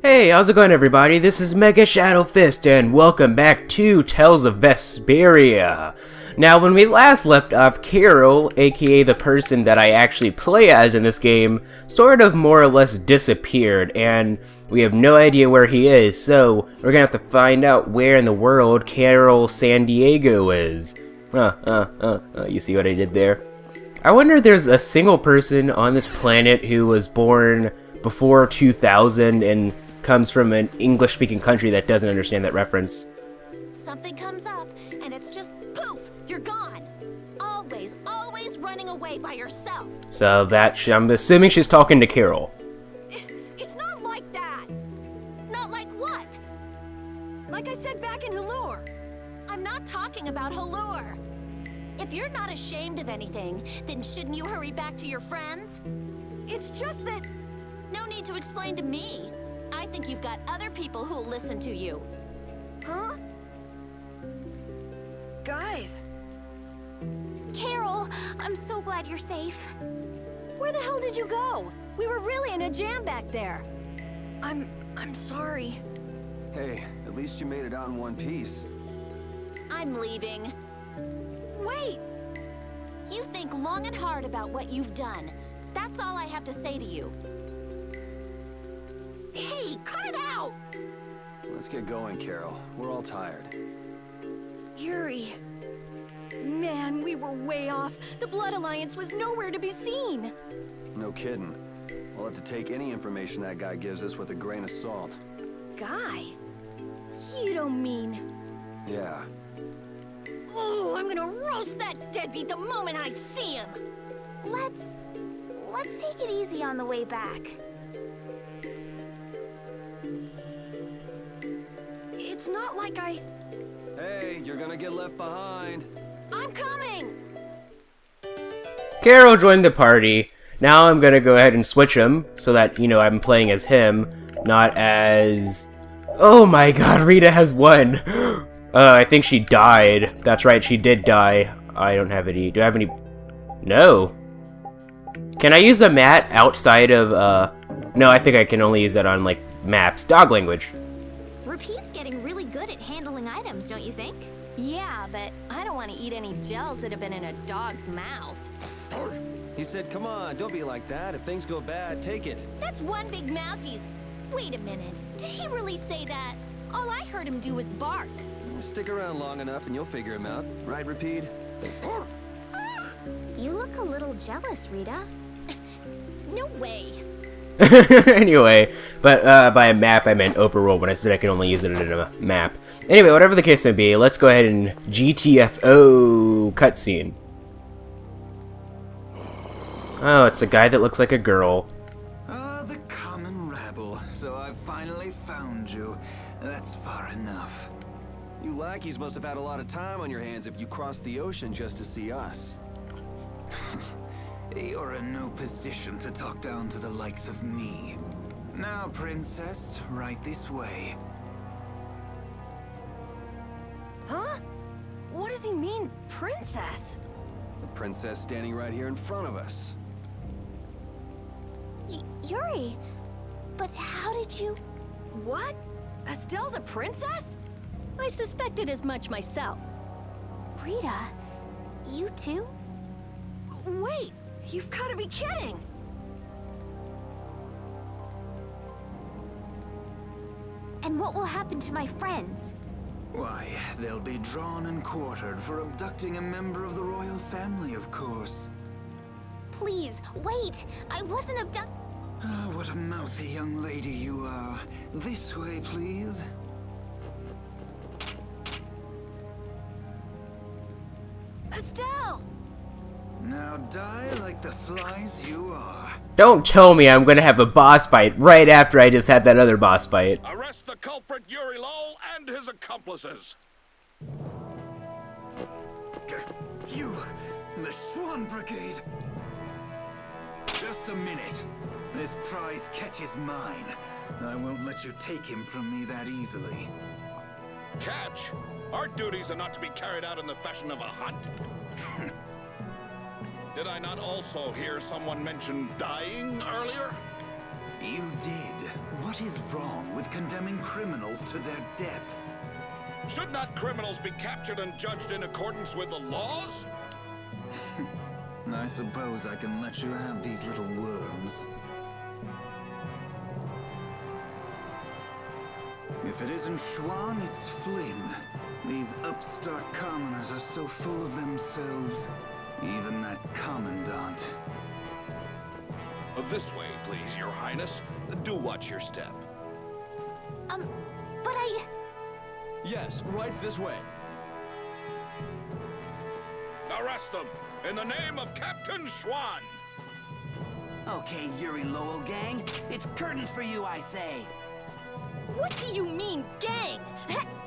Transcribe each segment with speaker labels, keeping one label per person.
Speaker 1: Hey, how's it going everybody? This is MegaShadowFist and welcome back to Tales of Vesperia. Now when we last left off, Carol, aka the person that I actually play as in this game, sort of more or less disappeared and we have no idea where he is, so we're gonna have to find out where in the world Carol San Diego is. You see what I did there? I wonder if there's a single person on this planet who was born before 2000 and comes from an English-speaking country that doesn't understand that reference.
Speaker 2: Something comes up, and it's just poof, you're gone. Always running away by yourself.
Speaker 1: So I'm assuming she's talking to Carol.
Speaker 2: It's not like that. Not like what? Like I said back in Heliord. I'm not talking about Heliord. If you're not ashamed of anything, then shouldn't you hurry back to your friends? It's just that... No need to explain to me. I think you've got other people who'll listen to you. Huh? Guys.
Speaker 3: Carol, I'm so glad you're safe.
Speaker 2: Where the hell did you go? We were really in a jam back there. I'm sorry.
Speaker 4: Hey, at least you made it out in one piece.
Speaker 2: I'm leaving. Wait! You think long and hard about what you've done. That's all I have to say to you. Hey, cut it out!
Speaker 4: Let's get going, Carol. We're all tired.
Speaker 2: Yuri. Man, we were way off. The Blood Alliance was nowhere to be seen.
Speaker 4: No kidding. We'll have to take any information that guy gives us with a grain of salt.
Speaker 2: Guy? You don't mean...
Speaker 4: Yeah.
Speaker 2: Oh, I'm gonna roast that deadbeat the moment I see him!
Speaker 3: Let's take it easy on the way back.
Speaker 2: It's not like I...
Speaker 4: Hey, you're gonna get left behind.
Speaker 2: I'm coming!
Speaker 1: Carol joined the party. Now I'm gonna go ahead and switch him so that, you know, I'm playing as him, not as... Oh my god, Rita has won! I think she died. That's right, she did die. I don't have any... Do I have any... No. Can I use a mat outside of, No, I think I can only use that on, like, maps. Dog language.
Speaker 3: Repeat's getting really good at handling items, don't you think?
Speaker 2: Yeah, but I don't want to eat any gels that have been in a dog's mouth.
Speaker 4: He said, come on, don't be like that. If things go bad, take it.
Speaker 2: That's one big mouthpiece. Wait a minute. Did he really say that? All I heard him do was bark.
Speaker 4: Stick around long enough and you'll figure him out. Right, Repeat?
Speaker 3: You look a little jealous, Rita.
Speaker 2: No way.
Speaker 1: Anyway, but by a map I meant overworld when I said I can only use it in a map. Anyway, whatever the case may be, let's go ahead and GTFO cutscene. Oh, it's a guy that looks like a girl.
Speaker 5: The common rabble. So I've finally found you. That's far enough.
Speaker 4: You lackeys must have had a lot of time on your hands if you crossed the ocean just to see us.
Speaker 5: You're in no position to talk down to the likes of me. Now, princess, right this way.
Speaker 2: Huh? What does he mean, princess?
Speaker 4: The princess standing right here in front of us.
Speaker 3: Yuri, but how did you...
Speaker 2: What? Estelle's a princess? I suspected as much myself.
Speaker 3: Rita, you too?
Speaker 2: Wait, you've got to be kidding!
Speaker 3: And what will happen to my friends?
Speaker 5: Why, they'll be drawn and quartered for abducting a member of the royal family, of course.
Speaker 3: Please, wait! I wasn't abducted.
Speaker 5: Ah, what a mouthy young lady you are. This way, please.
Speaker 2: Estelle!
Speaker 5: Now die like the flies you are.
Speaker 1: Don't tell me I'm gonna have a boss fight right after I just had that other boss fight.
Speaker 6: Arrest the culprit Yuri and his accomplices.
Speaker 5: You, the Swan Brigade. Just a minute. This prize catches mine. I won't let you take him from me that easily.
Speaker 6: Catch? Our duties are not to be carried out in the fashion of a hunt. Did I not also hear someone mention dying earlier?
Speaker 5: You did. What is wrong with condemning criminals to their deaths?
Speaker 6: Should not criminals be captured and judged in accordance with the laws?
Speaker 5: I suppose I can let you have these little worms. If it isn't Schwan, it's Flynn. These upstart commoners are so full of themselves. Even that commandant.
Speaker 6: This way, please, Your Highness. Do watch your step.
Speaker 3: But I...
Speaker 7: Yes, right this way.
Speaker 6: Arrest them, in the name of Captain Schwan!
Speaker 8: Okay, Yuri Lowell gang, it's curtains for you, I say.
Speaker 2: What do you mean, gang?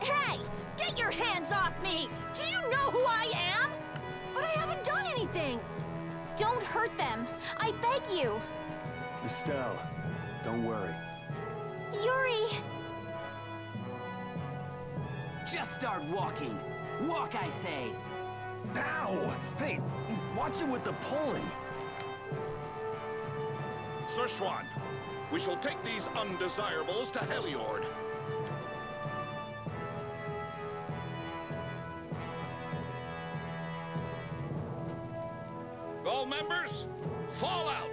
Speaker 2: Hey! Get your hands off me! Do you know who I am? But I haven't done anything!
Speaker 3: Don't hurt them. I beg you.
Speaker 7: Estelle, don't worry.
Speaker 3: Yuri!
Speaker 8: Just start walking. Walk, I say.
Speaker 7: Ow! Hey, watch it with the pulling.
Speaker 6: Sir Schwan, we shall take these undesirables to Heliord. All members, fall out!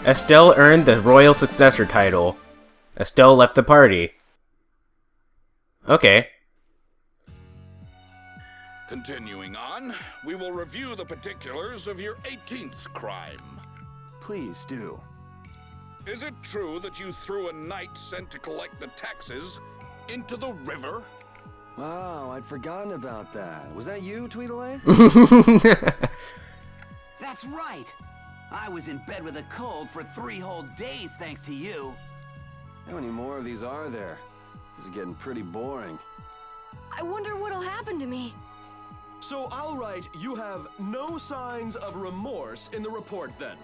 Speaker 1: Estelle earned the royal successor title. Estelle left the party. Okay.
Speaker 6: Continuing on, we will review the particulars of your 18th crime.
Speaker 7: Please do.
Speaker 6: Is it true that you threw a knight sent to collect the taxes into the river?
Speaker 7: Wow, I'd forgotten about that. Was that you, Tweedledee?
Speaker 8: That's right. I was in bed with a cold for 3 whole days thanks to you.
Speaker 7: How many more of these are there? This is getting pretty boring.
Speaker 2: I wonder what'll happen to me.
Speaker 9: So I'll write, you have no signs of remorse in the report then.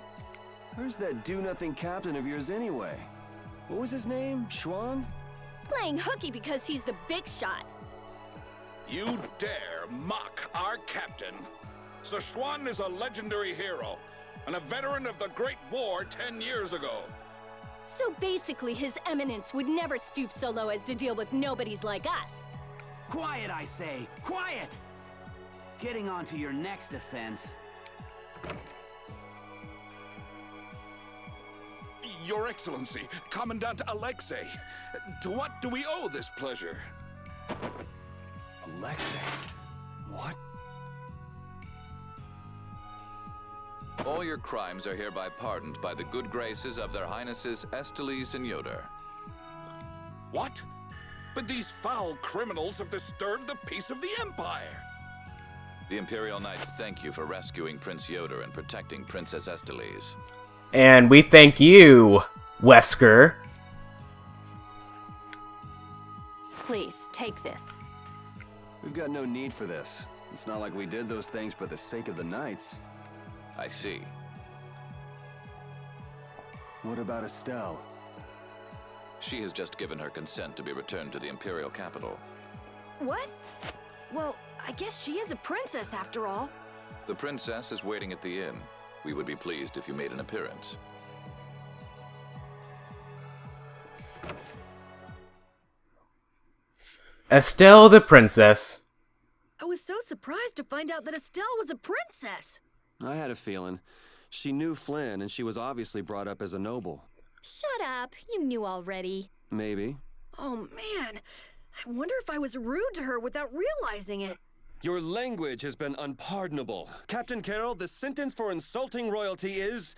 Speaker 7: Where's that do-nothing captain of yours anyway? What was his name? Schwan?
Speaker 2: Playing hooky because he's the big shot.
Speaker 6: You dare mock our captain? Sir Schwan is a legendary hero and a veteran of the Great War 10 years ago.
Speaker 2: So basically, His Eminence would never stoop so low as to deal with nobodies like us.
Speaker 8: Quiet, I say. Quiet! Getting on to your next offense.
Speaker 6: Your Excellency, Commandant Alexei, to what do we owe this pleasure?
Speaker 7: Alexei? What?
Speaker 10: All your crimes are hereby pardoned by the good graces of their Highnesses Esteles and Yoder.
Speaker 6: What? But these foul criminals have disturbed the peace of the Empire.
Speaker 10: The Imperial Knights thank you for rescuing Prince Yoder and protecting Princess Esteles.
Speaker 1: And we thank you, Wesker.
Speaker 2: Please, take this.
Speaker 7: We've got no need for this. It's not like we did those things for the sake of the Knights.
Speaker 10: I see.
Speaker 7: What about Estelle?
Speaker 10: She has just given her consent to be returned to the Imperial capital.
Speaker 2: What? Well, I guess she is a princess after all.
Speaker 10: The princess is waiting at the inn. We would be pleased if you made an appearance.
Speaker 1: Estelle the princess.
Speaker 2: I was so surprised to find out that Estelle was a princess.
Speaker 7: I had a feeling. She knew Flynn, and she was obviously brought up as a noble.
Speaker 2: Shut up. You knew already.
Speaker 7: Maybe.
Speaker 2: Oh, man. I wonder if I was rude to her without realizing it.
Speaker 9: Your language has been unpardonable. Captain Carroll, the sentence for insulting royalty is...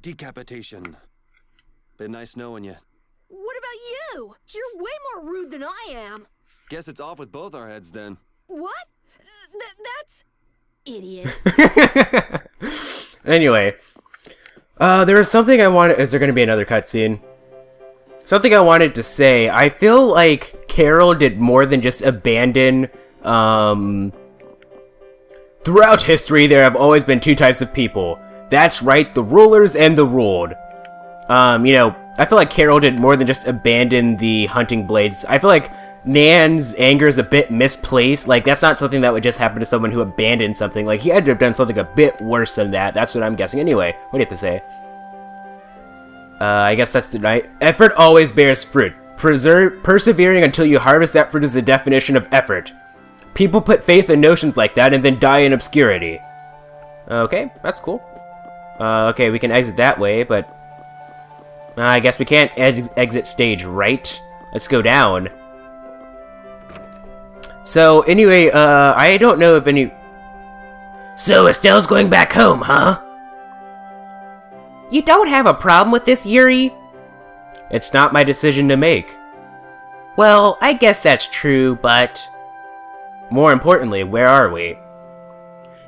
Speaker 9: decapitation. Been nice knowing you.
Speaker 2: What about you? You're way more rude than I am.
Speaker 7: Guess it's off with both our heads then.
Speaker 2: What? That's... Idiots.
Speaker 1: Anyway. There was something I wanted... Is there going to be another cutscene? Something I wanted to say. I feel like Carol did more than just abandon... Throughout history, there have always been 2 types of people. That's right, the rulers and the ruled. You know, I feel like Carol did more than just abandon the hunting blades. I feel like Nan's anger is a bit misplaced. Like, that's not something that would just happen to someone who abandoned something. Like, he had to have done something a bit worse than that. That's what I'm guessing. Anyway, what do you have to say? I guess that's the night. Effort always bears fruit. Persevering until you harvest that fruit is the definition of effort. People put faith in notions like that and then die in obscurity. Okay, that's cool. Okay, we can exit that way, but... I guess we can't exit stage right. Let's go down. So, anyway, I don't know if any... So, Estelle's going back home, huh? You don't have a problem with this, Yuri? It's not my decision to make. Well, I guess that's true, but... More importantly, where are we?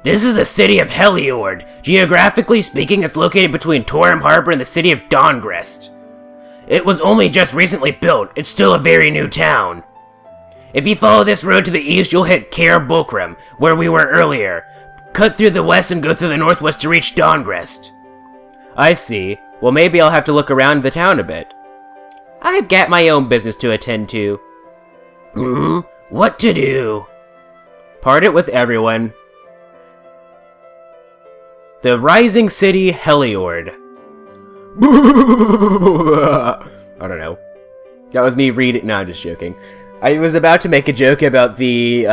Speaker 1: This is the city of Heliord. Geographically speaking, it's located between Torim Harbor and the city of Dawngrest. It was only just recently built. It's still a very new town. If you follow this road to the east, you'll hit Caer Bokrim, where we were earlier. Cut through the west and go through the northwest to reach Dawngrest. I see. Well, maybe I'll have to look around the town a bit. I've got my own business to attend to. What to do? Part it with everyone. The rising city, Heliord. I don't know. That was me reading. No, I'm just joking. I was about to make a joke about the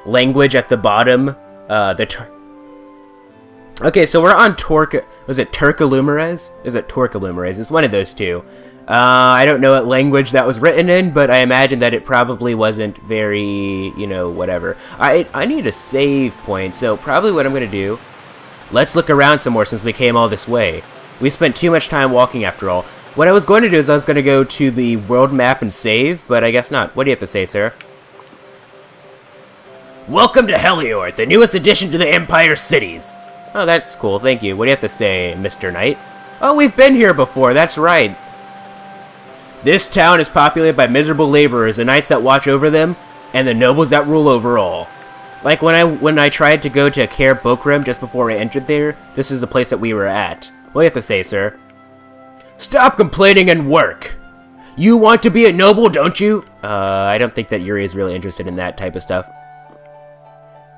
Speaker 1: language at the bottom. Okay, so we're on Was it Turkalumerez? Is it Torkalumerez? It's one of those two. I don't know what language that was written in, but I imagine that it probably wasn't very, you know, whatever. I need a save point, so probably what I'm gonna do. Let's look around some more since we came all this way. We spent too much time walking after all. What I was going to do is I was going to go to the world map and save, but I guess not. What do you have to say, sir? Welcome to Heliord, the newest addition to the Empire's cities. Oh, that's cool. Thank you. What do you have to say, Mr. Knight? Oh, we've been here before. That's right. This town is populated by miserable laborers, the knights that watch over them, and the nobles that rule over all. Like when I tried to go to Caer Bokrim just before I entered there, this is the place that we were at. What do you have to say, sir? Stop complaining and work! You want to be a noble, don't you? I don't think that Yuri is really interested in that type of stuff.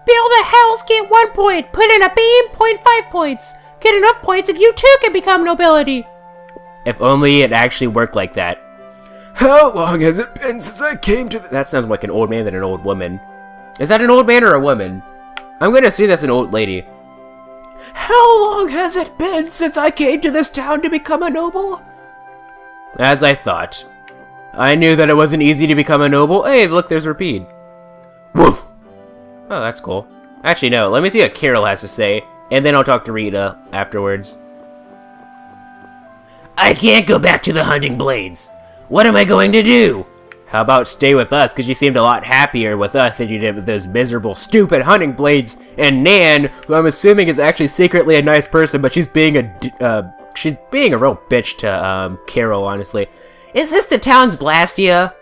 Speaker 1: Build a house, get 1 point. Put in a beam, 0.5 points. Get enough points if you too can become nobility. If only it actually worked like that. How long has it been since I came to That sounds like an old man than an old woman. Is that an old man or a woman? I'm gonna assume that's an old lady. How long has it been since I came to this town to become a noble? As I thought. I knew that it wasn't easy to become a noble. Hey, look, there's Rapide. Woof! Oh, that's cool. Actually, no, let me see what Carol has to say, and then I'll talk to Rita afterwards. I can't go back to the Hunting Blades. What am I going to do? How about stay with us, because you seemed a lot happier with us than you did with those miserable, stupid Hunting Blades, and Nan, who I'm assuming is actually secretly a nice person, but she's being a real bitch to, Carol, honestly. Is this the town's Blastia?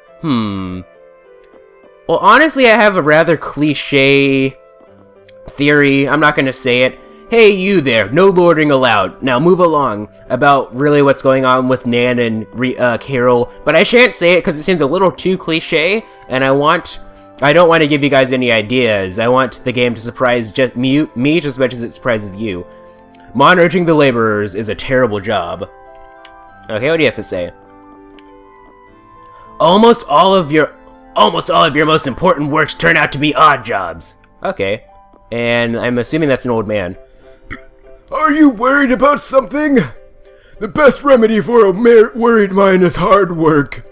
Speaker 1: Well, honestly, I have a rather cliche theory. I'm not gonna say it. Hey, you there, no lording allowed. Now move along about really what's going on with Nan and Carol, but I shan't say it because it seems a little too cliche, and I don't want to give you guys any ideas. I want the game to surprise just me just as much as it surprises you. Monitoring the laborers is a terrible job. Okay, what do you have to say? Almost all of your most important works turn out to be odd jobs. Okay, and I'm assuming that's an old man. Are you worried about something? The best remedy for a worried mind is hard work.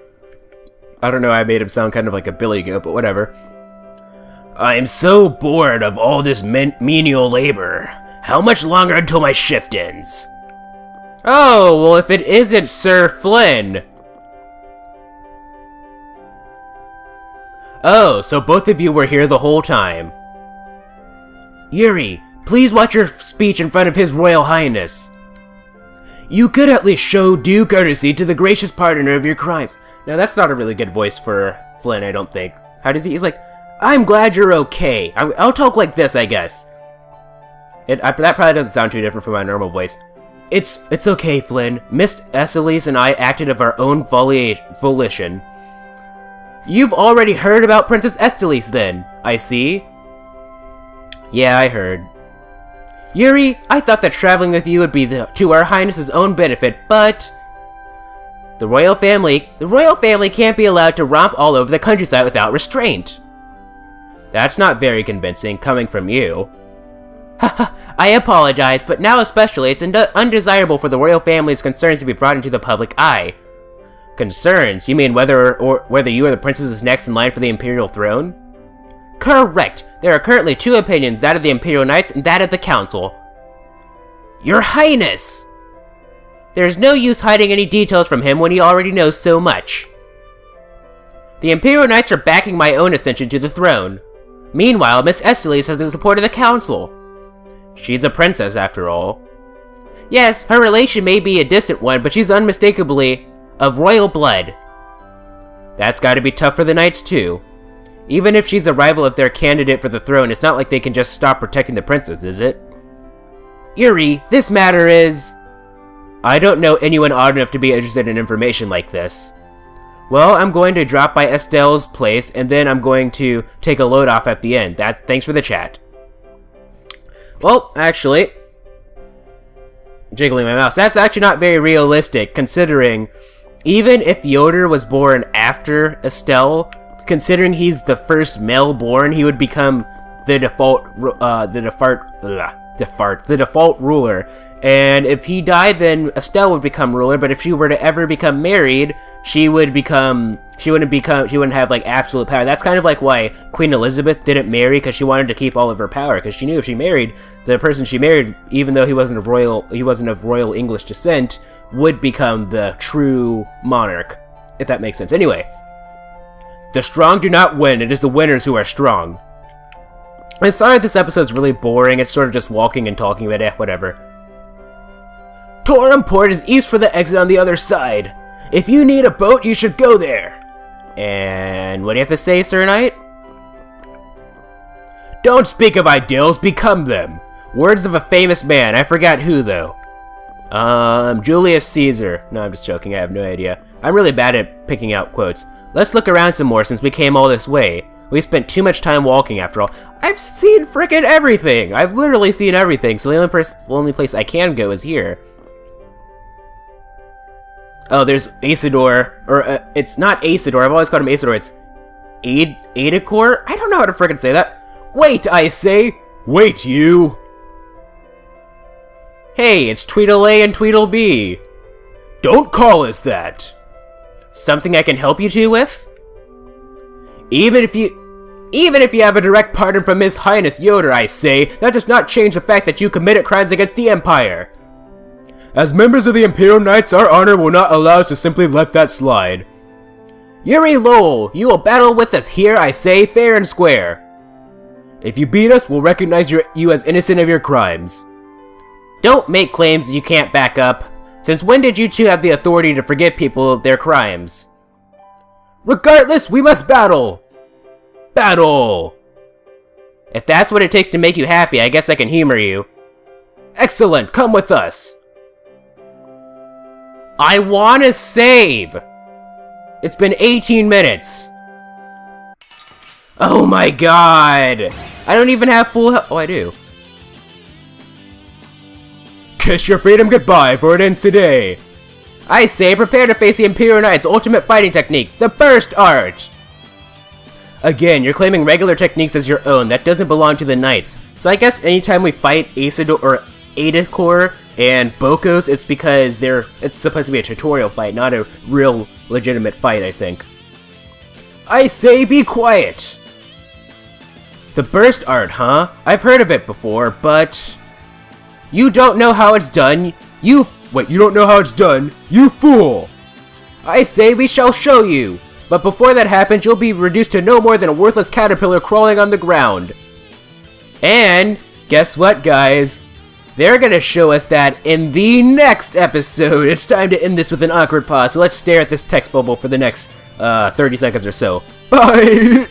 Speaker 1: I don't know, I made him sound kind of like a billy goat, but whatever. I'm so bored of all this menial labor. How much longer until my shift ends? Oh, well, if it isn't Sir Flynn. Oh, so both of you were here the whole time. Yuri, please watch your speech in front of His Royal Highness. You could at least show due courtesy to the gracious pardoner of your crimes. Now, that's not a really good voice for Flynn, I don't think. How does he? He's like, I'm glad you're okay. I'll talk like this, I guess. That probably doesn't sound too different from my normal voice. It's okay, Flynn. Miss Estellise and I acted of our own volition. You've already heard about Princess Estellise, then, I see. Yeah, I heard. Yuri, I thought that traveling with you would be to our Highness's own benefit, but The royal family can't be allowed to romp all over the countryside without restraint. That's not very convincing, coming from you. Haha, I apologize, but now especially it's undesirable for the royal family's concerns to be brought into the public eye. Concerns? You mean whether you or the princess is next in line for the imperial throne? Correct! There are currently two opinions, that of the Imperial Knights and that of the Council. Your Highness! There's no use hiding any details from him when he already knows so much. The Imperial Knights are backing my own ascension to the throne. Meanwhile, Miss Estelis has the support of the Council. She's a princess, after all. Yes, her relation may be a distant one, but she's unmistakably of royal blood. That's gotta be tough for the Knights, too. Even if she's a rival of their candidate for the throne, it's not like they can just stop protecting the princess, is it? Yuri, this matter is... I don't know anyone odd enough to be interested in information like this. Well, I'm going to drop by Estelle's place, and then I'm going to take a load off at the end. Thanks for the chat. Well, actually... Jiggling my mouse. That's actually not very realistic, considering... Even if Yuri was born after Estelle, considering he's the first male born, he would become the default ruler. And if he died, then Estelle would become ruler, but if she were to ever become married, she wouldn't have like absolute power. That's kind of like why Queen Elizabeth didn't marry, because she wanted to keep all of her power, because she knew if she married, the person she married, even though he wasn't of royal English descent, would become the true monarch, if that makes sense. Anyway, the strong do not win, it is the winners who are strong. I'm sorry if this episode's really boring, it's sort of just walking and talking, but whatever. Torum Port is east for the exit on the other side. If you need a boat, you should go there. And what do you have to say, Sir Knight? Don't speak of ideals, become them. Words of a famous man, I forgot who though. Julius Caesar. No, I'm just joking, I have no idea. I'm really bad at picking out quotes. Let's look around some more since we came all this way. We spent too much time walking after all. I've seen frickin' everything! I've literally seen everything, so the only place I can go is here. Oh, there's Acidor, or it's not Acidor, I've always called him Acidor, it's Adicor? I don't know how to frickin' say that. Wait, I say! Wait, you! Hey, it's Tweedle A and Tweedle B. Don't call us that! Something I can help you two with? Even if you have a direct pardon from His Highness Yuri, I say, that does not change the fact that you committed crimes against the Empire. As members of the Imperial Knights, our honor will not allow us to simply let that slide. Yuri Lowell, you will battle with us here, I say, fair and square. If you beat us, we'll recognize you as innocent of your crimes. Don't make claims you can't back up. Since when did you two have the authority to forgive people their crimes? Regardless, we must battle! Battle! If that's what it takes to make you happy, I guess I can humor you. Excellent, come with us! I wanna save! It's been 18 minutes! Oh my god! I don't even have full health. Oh, I do. Kiss your freedom goodbye, for it ends today! I say, prepare to face the Imperial Knight's ultimate fighting technique, the Burst Art! Again, you're claiming regular techniques as your own, that doesn't belong to the Knights. So I guess anytime we fight Acidor or Adicor and Bokos, it's because it's supposed to be a tutorial fight, not a real legitimate fight, I think. I say be quiet! The Burst Art, huh? I've heard of it before, but... You don't know how it's done, Wait, you don't know how it's done? You fool! I say we shall show you! But before that happens, you'll be reduced to no more than a worthless caterpillar crawling on the ground. And, guess what, guys? They're gonna show us that in the next episode. It's time to end this with an awkward pause, so let's stare at this text bubble for the next 30 seconds or so. Bye!